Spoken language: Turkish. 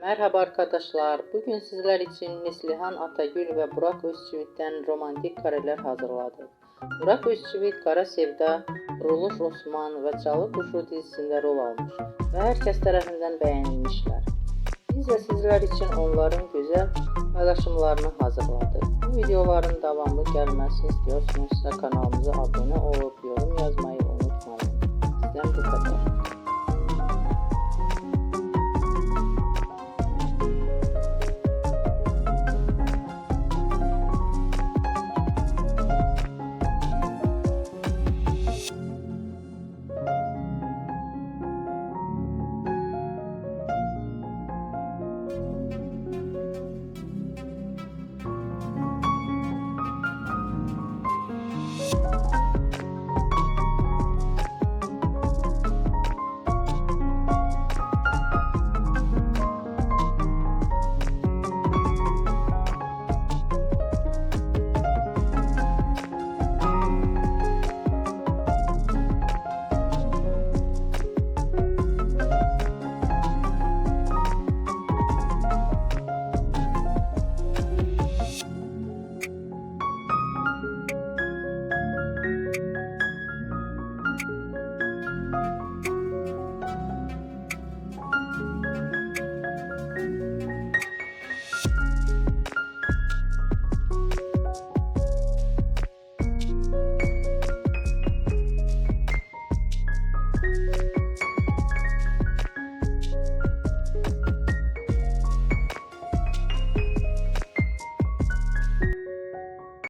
Merhaba arkadaşlar. Bugün sizler için Neslihan Atagül ve Burak Özçivit'ten romantik kareler hazırladık. Burak Özçivit, Kara Sevda, Kuruluş Osman ve Çalı Kuşu dizisinde rol almış ve herkes tarafından beğenilmişler. Biz de sizler için onların güzel paylaşımlarını hazırladık. Bu videoların devamlı gelmesini istiyorsanız kanalımıza abone olup yorum yazmayı unutmayın. Sizden bu kadar.